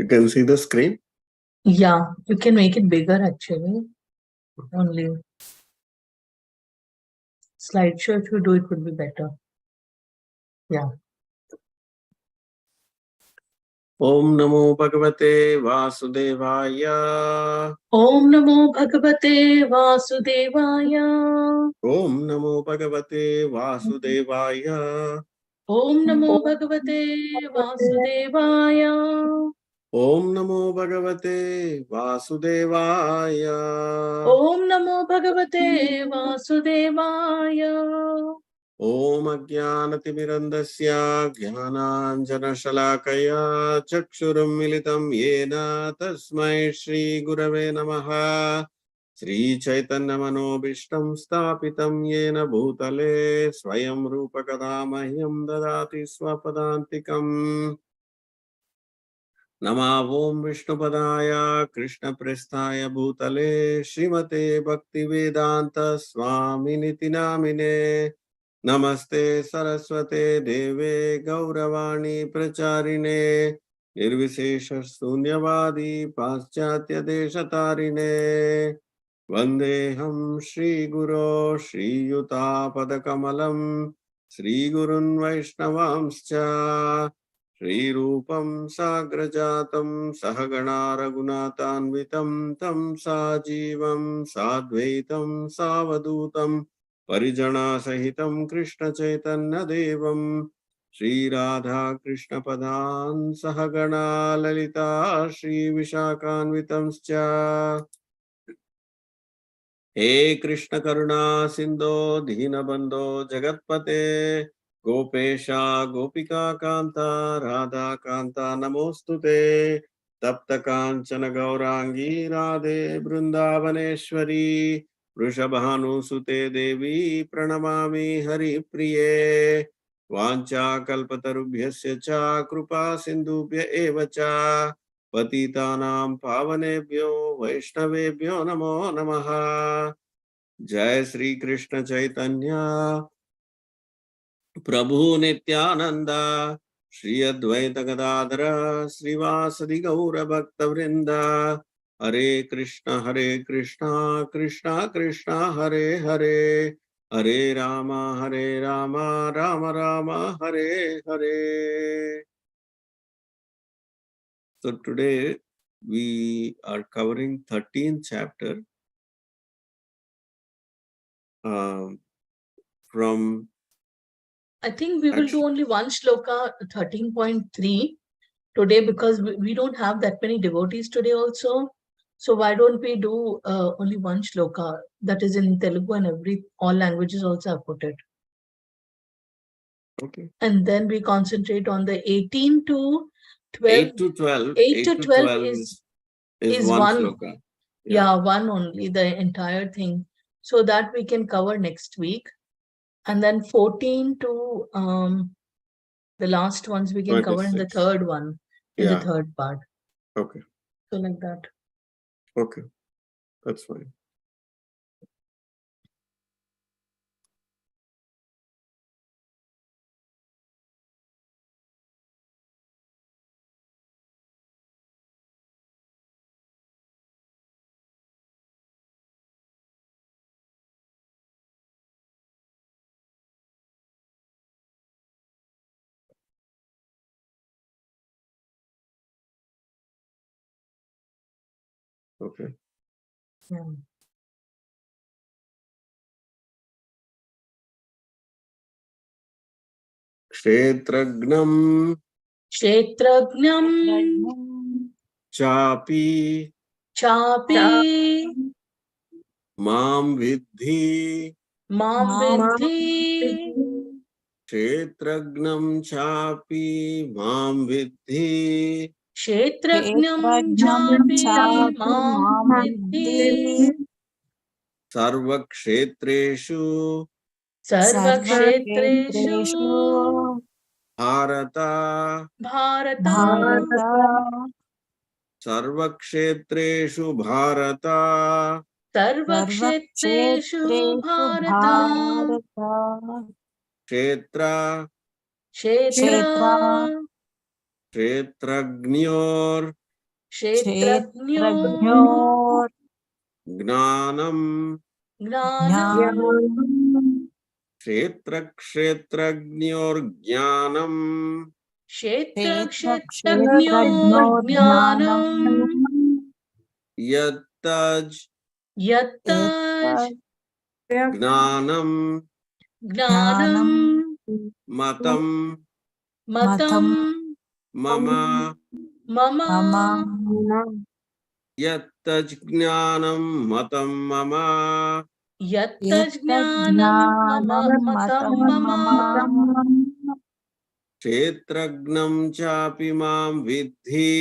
You can see the screen? Yeah, you can make it bigger actually. Only slideshow, if you do it would be better. Yeah. Om Namo Bhagavate Vasudevaya. Om Namo Bhagavate Vasudevaya. Om Namo Bhagavate Vasudevaya. Om Namo Bhagavate Vasudevaya. Om Namo Bhagavate Vasudevaya. Om Namo Bhagavate Vasudevaya. Om Ajnanatimirandasya Jnananjanashalakaya Chakshurum Militam Yena Tasmai Shri Gurave Namaha. Shri Chaitanya Manobishtam Stapitam Yena Bhutale Swayam Rupa Kadamahyam Dadati Swapadantikam. Nama Om Vishnupadaya Krishna Prestaya Bhutale Srimate Bhaktivedanta Swami Niti Namine. Namaste Saraswate Deve Gauravani Pracharine Nirvishesha Sunyavadi Paschatya Deshatarine Vandeham Shri Guru Shri Yuta Padakamalam Shri Gurun Vaishnavamscha Shri Rupam Sagrajatam Sahagana Raghunatanvitam Tam Sajivam Sadvaitam Savadutam Parijana Sahitam Krishna Chaitanya Devam Shri Radha Krishna Padan Sahagana Lalita Shri Vishakanvitamscha He Krishna Karuna Sindho Dhinabandho Jagatpate Gopesha Gopika Kanta Radha Kanta Namostute Tapta Kanchana Gaurangi Radhe Brindavaneshwari वृषभानुसुते देवी प्रणमामि हरिप्रिये वाञ्छाकल्पतरुभ्यश्च च कृपा सिन्धुभ्य एव च पतितानां पावनेभ्यो वैष्णवेभ्यो नमो नमः। जय श्री कृष्ण चैतन्य प्रभु नित्यानंद श्री अद्वैत गदाधर श्रीवासदि गौर भक्त वृंद हरे Krishna Krishna Krishna Hare Hare Hare Ram Ram Ram Hare Hare. So today we are covering 13th chapter from I think we will do only one shloka 13.3 today because we don't have that many devotees today also. So why don't we do only one shloka that is in Telugu and all languages also are put it. Okay. And then we concentrate on the 18 to 12. 8 to 12. 8 to 12 is one one. shloka. Yeah, one only, the entire thing. So that we can cover next week. And then 14 to the last ones we can cover in the 26. third one, in the third part. Okay. So like that. Okay. That's fine. Okay. Yeah. क्षेत्रज्ञं चापि मां विद्धि क्षेत्रज्ञं चापि मां विद्धि सर्वक्षेत्रेषु भारत सर्वक्षेत्रेषु भारत क्षेत्र क्षेत्रज्ञोर ज्ञानम क्षेत्रज्ञोर ज्ञानम यत्तज ज्ञानम मतम मम यत्तज ज्ञानम मतम मम क्षेत्रज्ञं चापि मां विद्धि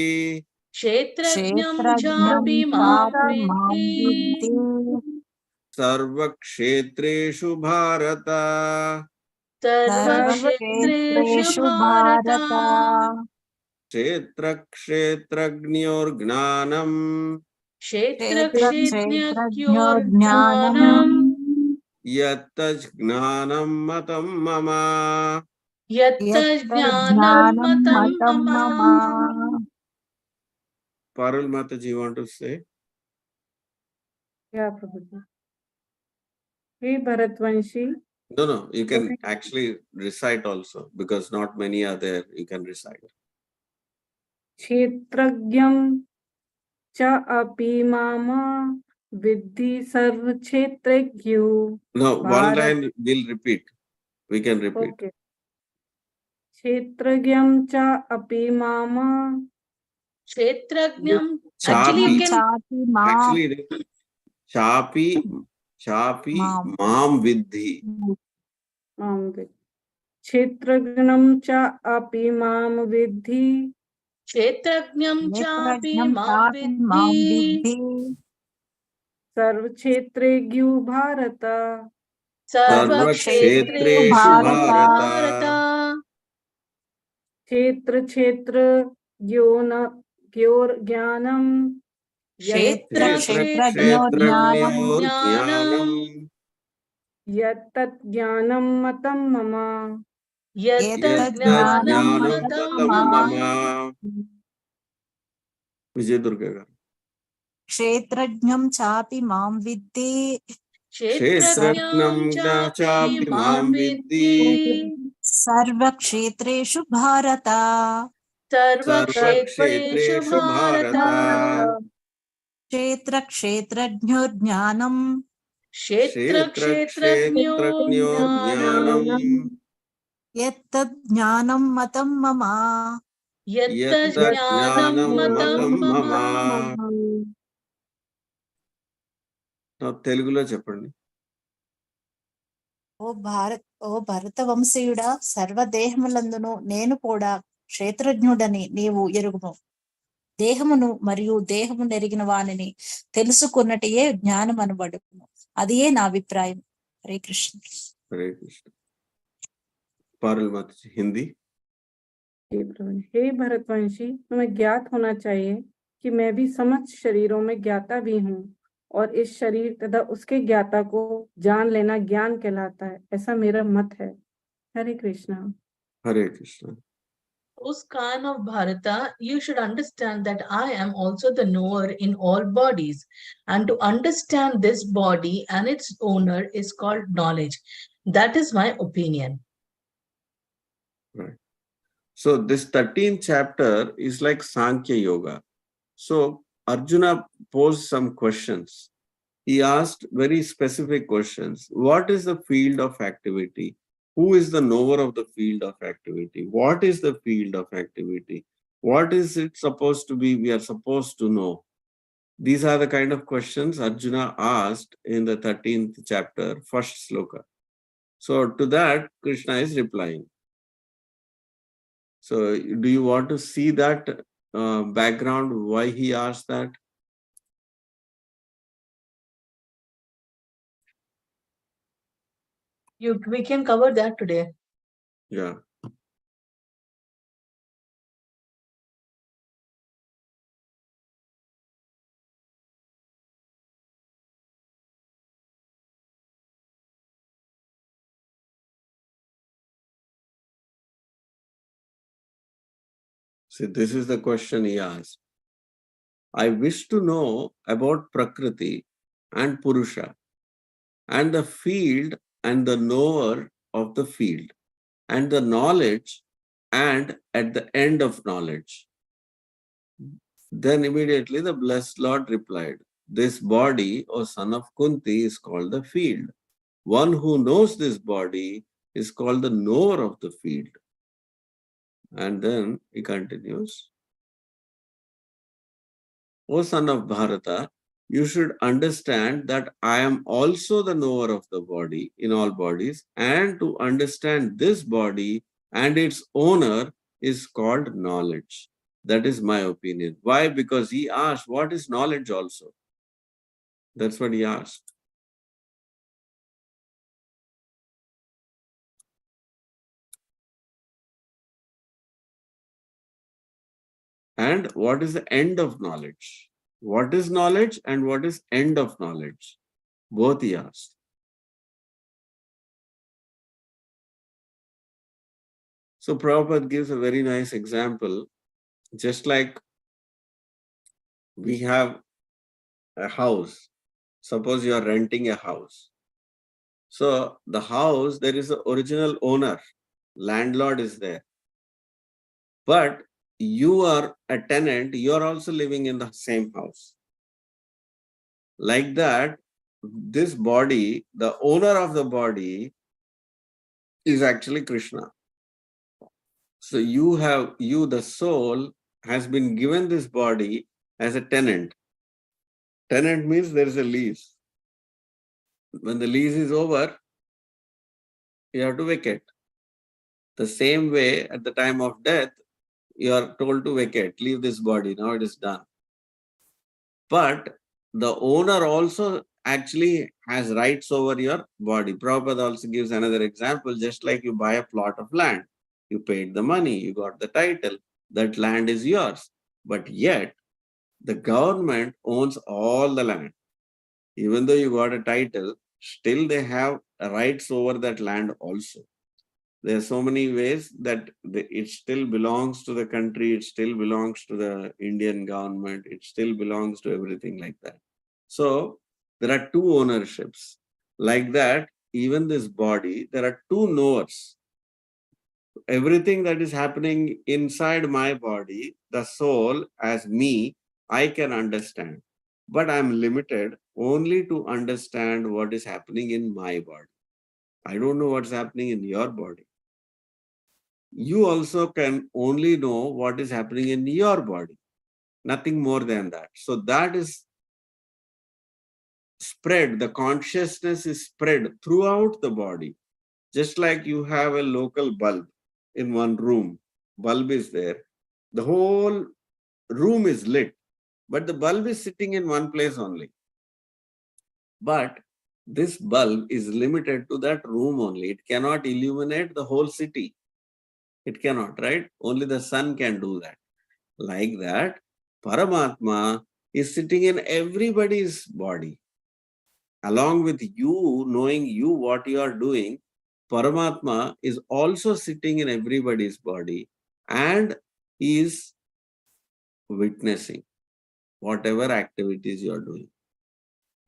सर्वक्षेत्रेषु भारत क्षेत्रज्ञोर्ज्ञानम् यत्तज् ज्ञानं मतं मम Parul Mataji, you want to say? Yeah, Prabhuji. Hey, Bharatvanshi. No, you can actually recite also because not many are there. You can recite. Kshetragyam cha api mama viddhi sarva kshetragyu. No, one line we'll repeat. We can repeat. Okay. Kshetragyam cha api mama. Actually, you can. Actually, Chapi Mam Vidhi. Kshetragnam cha api mam vidhi. Kshetrajnam chapi mam vidhi सर्वक्षेत्रेषु Bharat सर्वक्षेत्रेषु Bharat क्षेत्र ज्ञानम क्षेत्रक्षेत्रज्ञोर्ज्ञानम् यत्तत् ज्ञानं मतं मम यज्ञानं मतं मम विजय दुर्गा गाరు क्षेत्रज्ञं चापि मां विद्धि क्षेत्रज्ञं चापि मां विद्धि सर्वक्षेत्रेषु भारत सर्वक्षेत्रेषु भारत क्षेत्रक्षेत्रज्ञोर्ज्ञानं क्षेत्रक्षेत्रज्ञोर्ज्ञानम् यत्तद् ज्ञानं मतं मम यत्तज्ज्ञानं मतं मम తెలుగులో చెప్పండి. ఓ భరతవంశీయుడా, సర్వదేహములందును నేను కూడా క్షేత్రజ్ఞుడని నీవు ఎరుగుము. దేహమును మరియు దేహము నెరిగిన వానిని తెలుసుకున్నటియే జ్ఞానం అనబడును. అదియే నా అభిప్రాయం. హరే కృష్ణ. हरे कृष्ण. पारुल माता जी हिंदी. हे भरतवंशी, तुम्हें ज्ञात होना चाहिए कि मैं भी समस्त शरीरों में ज्ञाता भी हूँ और इस शरीर तथा उसके ज्ञाता को जान लेना ज्ञान कहलाता है, ऐसा मेरा मत है. हरे कृष्णा. हरे Krishna. O scan of Bharata, you should understand that I am also the knower in all bodies, and to understand this body and its owner is called knowledge. That is my opinion. Right. So this 13th chapter is like Sankhya Yoga. So Arjuna posed some questions. He asked very specific questions. What is the field of activity? Who is the knower of the field of activity? What is the field of activity? What is it supposed to be? We are supposed to know. These are the kind of questions Arjuna asked in the 13th chapter, first sloka. So to that, Krishna is replying. So do you want to see that background, why he asked that? We can cover that today. Yeah. See, this is the question he asked. I wish to know about Prakriti and Purusha and the field and the knower of the field and the knowledge and at the end of knowledge. Then immediately the blessed Lord replied, this body, O son of Kunti, is called the field. One who knows this body is called the knower of the field. And then he continues, O son of Bharata, you should understand that I am also the knower of the body in all bodies, and to understand this body and its owner is called knowledge. That is my opinion. Why? Because he asked, what is knowledge also? That's what he asked. And what is the end of knowledge? What is knowledge and what is end of knowledge? Both he asked. So Prabhupada gives a very nice example. Just like we have a house. Suppose you are renting a house. So the house, there is an original owner. Landlord is there. But you are a tenant, you are also living in the same house. Like that, this body, the owner of the body is actually Krishna. So the soul has been given this body as a tenant. Tenant means there is a lease. When the lease is over, you have to vacate. The same way, at the time of death, you are told to vacate, leave this body, now it is done. But the owner also actually has rights over your body. Prabhupada also gives another example, just like you buy a plot of land. You paid the money, you got the title, that land is yours. But yet, the government owns all the land. Even though you got a title, still they have rights over that land also. There are so many ways that it still belongs to the country, it still belongs to the Indian government, it still belongs to everything like that. So there are two ownerships. Like that, even this body, there are two knowers. Everything that is happening inside my body, the soul as me, I can understand. But I'm limited only to understand what is happening in my body. I don't know what's happening in your body. You also can only know what is happening in your body, nothing more than that. So that is spread, the consciousness is spread throughout the body. Just like you have a local bulb in one room, bulb is there, the whole room is lit, but the bulb is sitting in one place only. But this bulb is limited to that room only. It cannot illuminate the whole city. It cannot, right? Only the sun can do that. Like that, Paramatma is sitting in everybody's body. Along with you, knowing you what you are doing, Paramatma is also sitting in everybody's body and is witnessing whatever activities you are doing.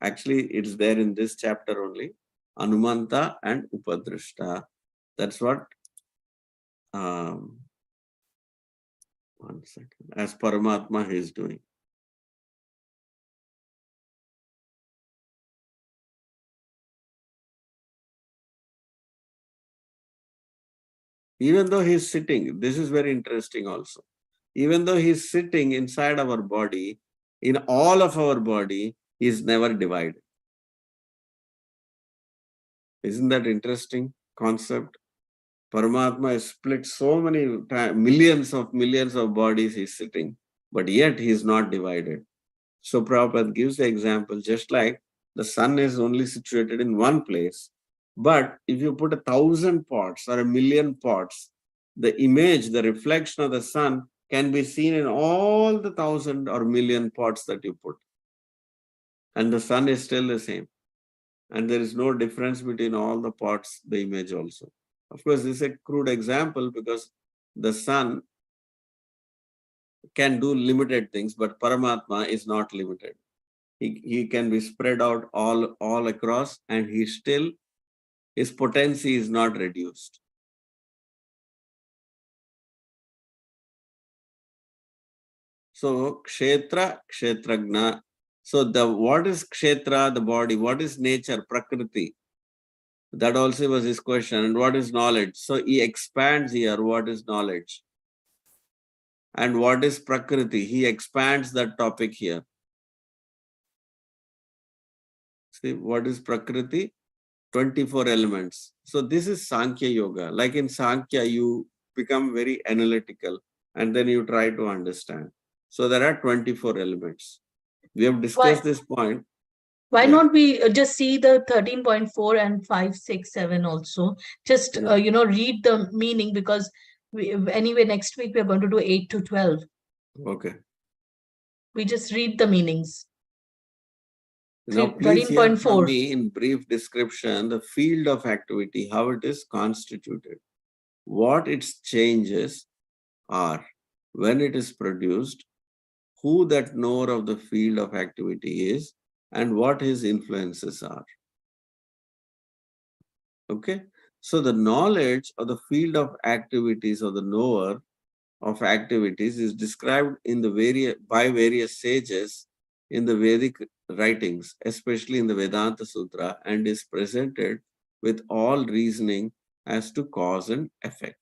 Actually, it's there in this chapter only. Anumanta and Upadrashta. That's what, one second, as Paramatma is doing. Even though he's sitting, this is very interesting also. Even though he's sitting inside our body, in all of our body, he is never divided. Isn't that interesting concept? Paramatma is split so many times, millions of bodies he's sitting, but yet he is not divided. So Prabhupada gives the example, just like the sun is only situated in one place, but if you put 1,000 pots or 1,000,000 pots, the image, the reflection of the sun can be seen in all the 1,000 or 1,000,000 pots that you put. And the sun is still the same. And there is no difference between all the pots, the image also. Of course, this is a crude example because the sun can do limited things, but Paramatma is not limited. He can be spread out all across, and he still, his potency is not reduced. So kshetra, kshetragna. So what is kshetra, the body? What is nature, prakriti? That also was his question. And what is knowledge? So he expands here, what is knowledge? And what is prakriti? He expands that topic here. See, what is prakriti? 24 elements. So this is Sankhya Yoga. Like in Sankhya, you become very analytical and then you try to understand. So there are 24 elements. We have discussed this point. Why not we just see the 13.4 and 5, 6, 7 also? Just, read the meaning, because anyway, next week we're going to do 8 to 12. Okay. We just read the meanings. Now, please hear from 13.4. me in brief description the field of activity, how it is constituted, what its changes are, when it is produced, who that knower of the field of activity is, and what his influences are. Okay? So the knowledge of the field of activities of the knower of activities is described in the by various sages in the Vedic writings, especially in the Vedanta Sutra, and is presented with all reasoning as to cause and effect.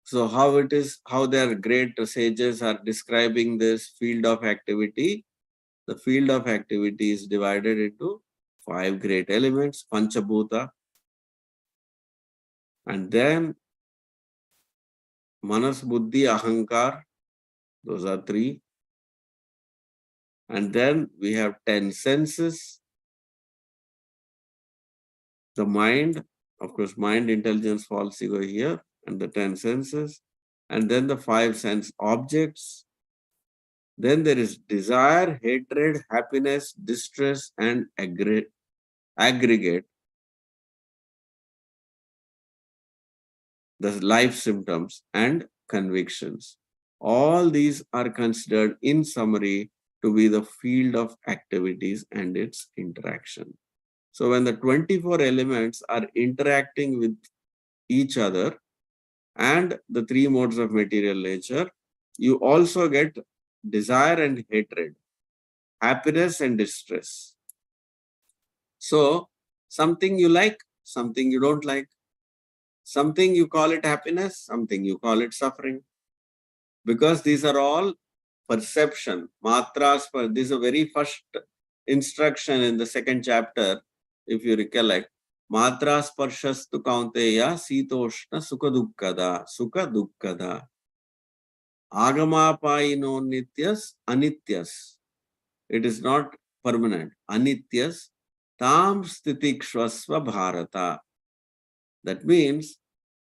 So how their great sages are describing this field of activity. The field of activity is divided into 5 great elements, Panchabhuta, and then Manas, Buddhi, Ahankar, those are 3. And then we have 10 senses. The mind, of course, mind, intelligence, false ego here, and the 10 senses. And then the 5 sense objects. Then there is desire, hatred, happiness, distress, and aggregate, the life symptoms and convictions. All these are considered in summary to be the field of activities and its interaction. So when the 24 elements are interacting with each other and the 3 modes of material nature, you also get desire and hatred, happiness and distress. So something you like, something you don't like, something you call it happiness, something you call it suffering. Because these are all perception, matras. This is the very first instruction in the second chapter, if you recollect. Matras parshastu kaunteya sitoshna sukha dukkada. Agamapaino nityas anityas. It is not permanent. Anityas tam stitikshvasva bharata. That means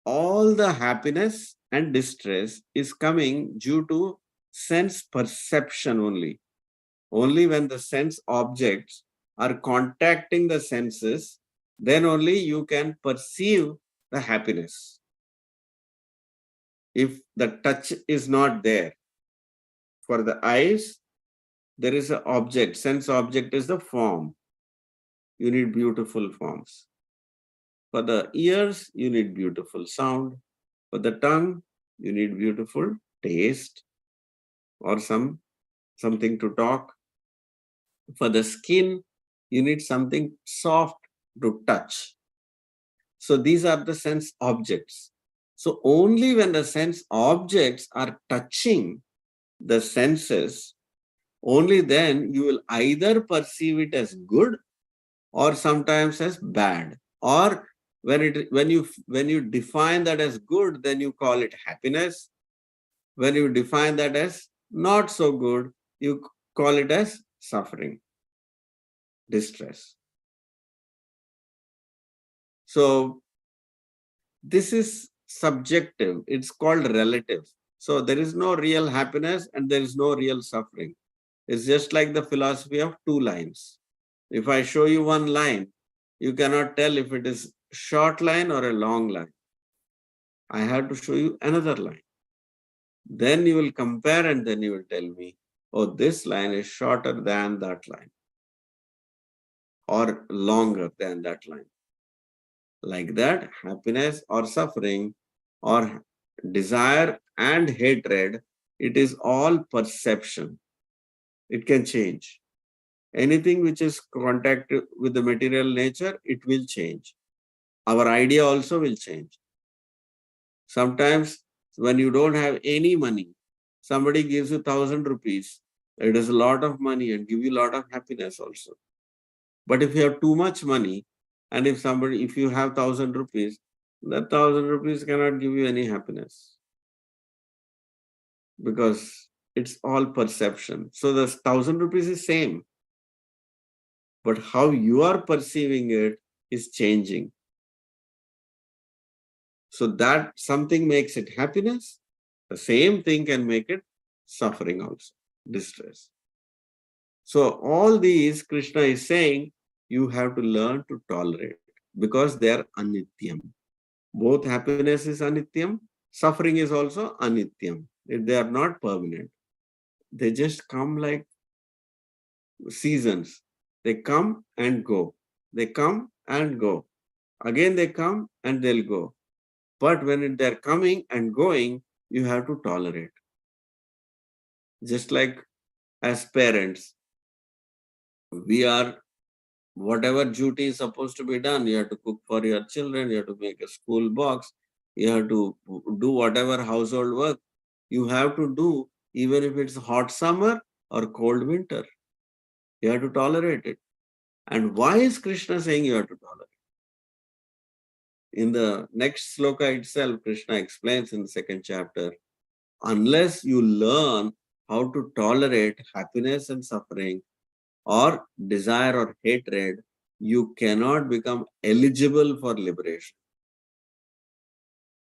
all the happiness and distress is coming due to sense perception only. Only when the sense objects are contacting the senses, then only you can perceive the happiness. If the touch is not there, for the eyes, there is an object. Sense object is the form. You need beautiful forms. For the ears, you need beautiful sound. For the tongue, you need beautiful taste or something to talk. For the skin, you need something soft to touch. So these are the sense objects. So only when the sense objects are touching the senses, only then you will either perceive it as good or sometimes as bad. Or when you define that as good, then you call it happiness. When you define that as not so good, you call it as suffering, distress. So this is subjective. It's called relative. So there is no real happiness and there is no real suffering. It's just like the philosophy of 2 lines. If I show you 1 line, you cannot tell if it is short line or a long line. I have to show you another line. Then you will compare and then you will tell me, oh, this line is shorter than that line or longer than that line. Like that, happiness or suffering or desire and hatred, it is all perception. It can change. Anything which is contact with the material nature, it will change. Our idea also will change. Sometimes when you don't have any money, somebody gives you 1,000 rupees. It is a lot of money and give you a lot of happiness also. But if you have too much money, and if you have 1,000 rupees, that 1,000 rupees cannot give you any happiness. Because it's all perception. So the 1,000 rupees is same. But how you are perceiving it is changing. So that something makes it happiness, the same thing can make it suffering also, distress. So all these, Krishna is saying, you have to learn to tolerate because they are anityam. Both happiness is anityam, suffering is also anityam. They are not permanent. They just come like seasons. They come and go. They come and go. Again they come and they'll go. But when they're coming and going, you have to tolerate. Just like as parents, we are, whatever duty is supposed to be done, you have to cook for your children, you have to make a school box, you have to do whatever household work you have to do, even if it's hot summer or cold winter. You have to tolerate it. And why is Krishna saying you have to tolerate? In the next sloka itself, Krishna explains in the second chapter, unless you learn how to tolerate happiness and suffering or desire or hatred, you cannot become eligible for liberation.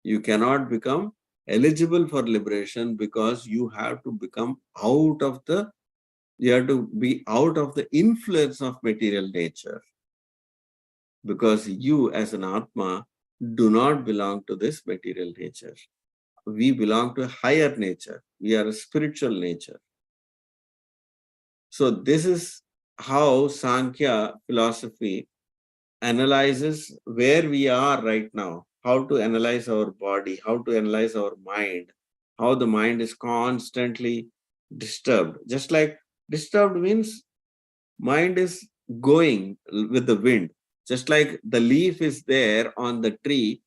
You cannot become eligible for liberation because you have to become you have to be out of the influence of material nature. Because you as an Atma do not belong to this material nature. We belong to a higher nature. We are a spiritual nature. So this is how Sankhya philosophy analyzes where we are right now, how to analyze our body, how to analyze our mind, how the mind is constantly disturbed. Just like disturbed means mind is going with the wind. Just like the leaf is there on the tree,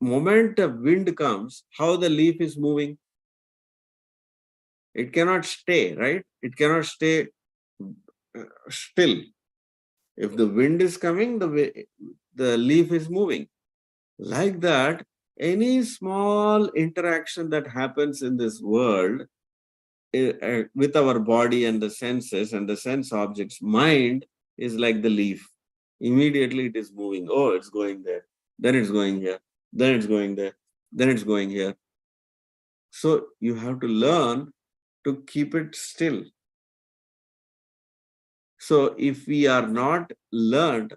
moment the wind comes, how the leaf is moving. It cannot stay, right? It cannot stay still. If the wind is coming, the leaf is moving. Like that, any small interaction that happens in this world with our body and the senses and the sense objects, mind is like the leaf. Immediately it is moving. Oh, it's going there. Then it's going here. Then it's going there. Then it's going here. So you have to learn to keep it still. So if we are not learned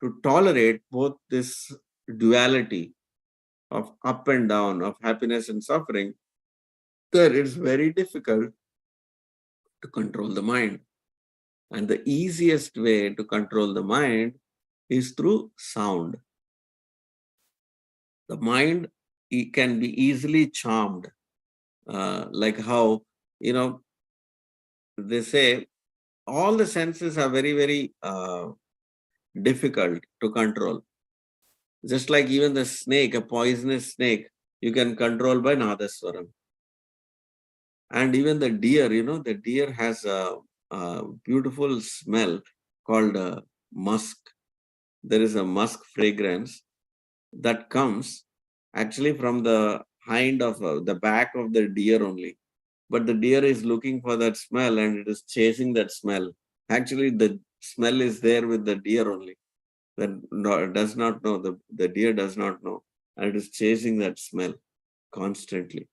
to tolerate both this duality of up and down, of happiness and suffering, then it's very difficult to control the mind. And the easiest way to control the mind is through sound. The mind can be easily charmed. Like how, they say all the senses are very, very difficult to control. Just like even the snake, a poisonous snake, you can control by Nadaswaram. And even the deer, the deer has a beautiful smell called musk. There is a musk fragrance that comes actually from the hind of the back of the deer only. But the deer is looking for that smell and it is chasing that smell. Actually, the smell is there with the deer only. That does not know, the deer does not know. And it is chasing that smell constantly.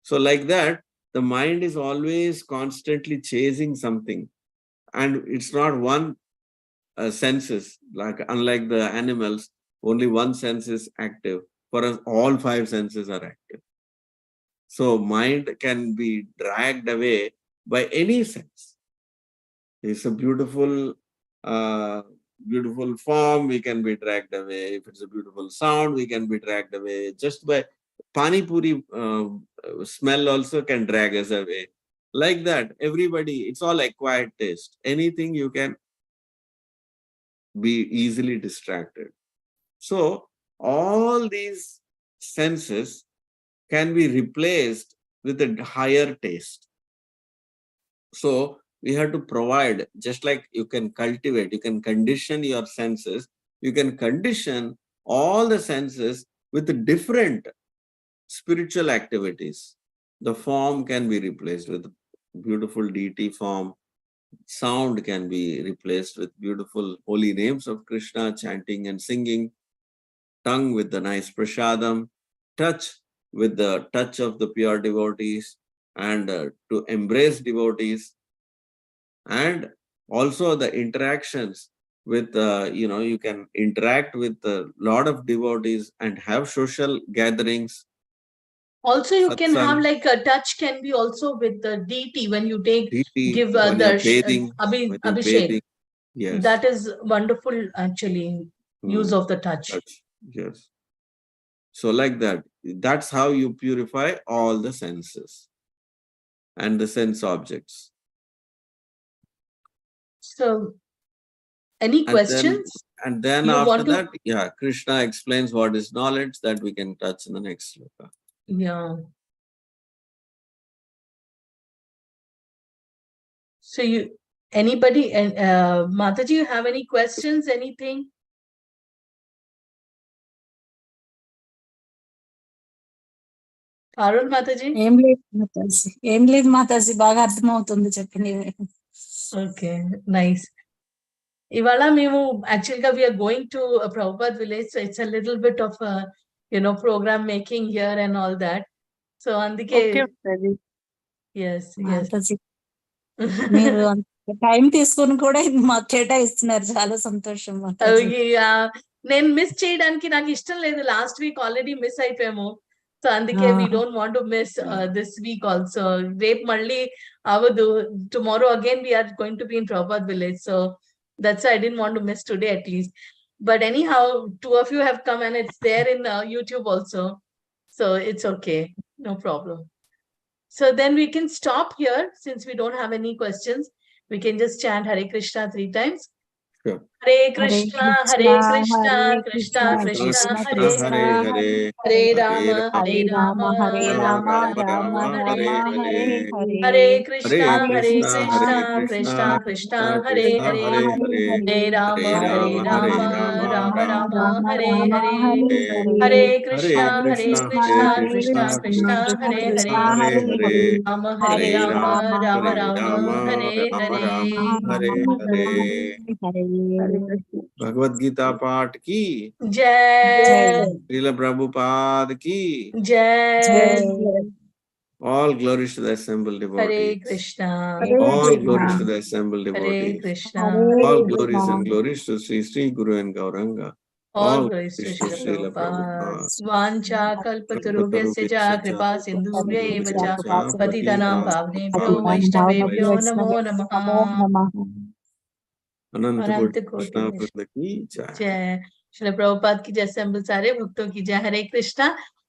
So like that, the mind is always constantly chasing something. And it's not one senses, like unlike the animals, only one sense is active. For us, all five senses are active. So mind can be dragged away by any sense. It's a beautiful, beautiful form, we can be dragged away. If it's a beautiful sound, we can be dragged away. Just by pani puri smell also can drag us away. Like that, everybody, it's all acquired taste. Anything you can be easily distracted. So all these senses can be replaced with a higher taste. So we have to provide, just like you can cultivate, you can condition your senses, you can condition all the senses with different spiritual activities. The form can be replaced with beautiful deity form. Sound can be replaced with beautiful holy names of Krishna, chanting and singing. Tongue with the nice prasadam. Touch with the touch of the pure devotees and to embrace devotees. And also the interactions with, you can interact with a lot of devotees and have social gatherings. Also, you can have Satsang, like a touch can be also with the deity when you give when the you're bathing, Abhishek. yes. That is wonderful, actually, use of the touch. Yes. So like that, that's how you purify all the senses and the sense objects. So, any questions? And then You after want to- that, yeah, Krishna explains what is knowledge that we can touch in the next sloka. Yeah. So anybody, and Mataji, you have any questions, anything? Carol Mataji? ఏం లేదు మాతాజీ, బాగా అర్థమవుతుంది, చెప్పండి. Okay, nice. Ivala మేము actually we are going to a Prabhupada village, so it's a little bit of a, program making here and all that. So అందుకే yes. Mataji మీరు time తీసుకొని కూడా మాకు కేటాయిస్తున్నారు, చాలా సంతోషం మాతాజీ. నేను మిస్ చేయడానికి నాకు ఇష్టం లేదు. లాస్ట్ వీక్ ఆల్రెడీ మిస్ అయిపోయాము. సో అందుకే we don't want to miss this week also. రేపు మళ్ళీ అవదు. Tomorrow again we are going to be in Prabhupada village. So that's why I didn't want to miss today at least. But anyhow, 2 of you have come and it's there in YouTube also. So it's okay. No problem. So then we can stop here since we don't have any questions. We can just chant Hare Krishna 3 times. Sure. Hare Krishna, Hare Krishna, Krishna Krishna, Hare Hare Hare, Hare Rama, Hare Rama, Rama Rama, Hare Hare. Hare Krishna, Hare Krishna, Krishna Krishna, Hare Hare. Hare Rama, Hare Rama, Rama Rama, Hare Hare. Hare Krishna, Hare Krishna, Krishna Krishna, Hare Hare. Rama, Hare Rama, Rama Rama, Hare Hare. Hare Hare. Bhagavad Gita पाठ की जय. श्रील प्रभुपाद की जय. All glories to the assembled Hare devotees. Krishna. All glories to the assembled Hare devotees. Krishna. All glories and glories to Sri Guru and Gauranga. All glories to Srila Prabhupada. Vancha kalpatarubhyasya ja kripa sindhubhya eva cha patitanam pavnebhyo vaishnavebhyo namo namaha. अनंत अनंत कोटि कृष्णा कोटि वृंद की जय. जय. श्रील प्रभुपाद की जय. Assemble सारे भक्तों की जय. हरे कृष्णा.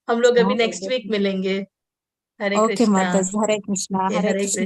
हम लोग अभी नेक्स्ट वीक मिलेंगे. हरे ఓకే कृष्णा. మాతాజీ, హరే కృష్ణ, హరే हरे కృష్ణ. कृष्ण.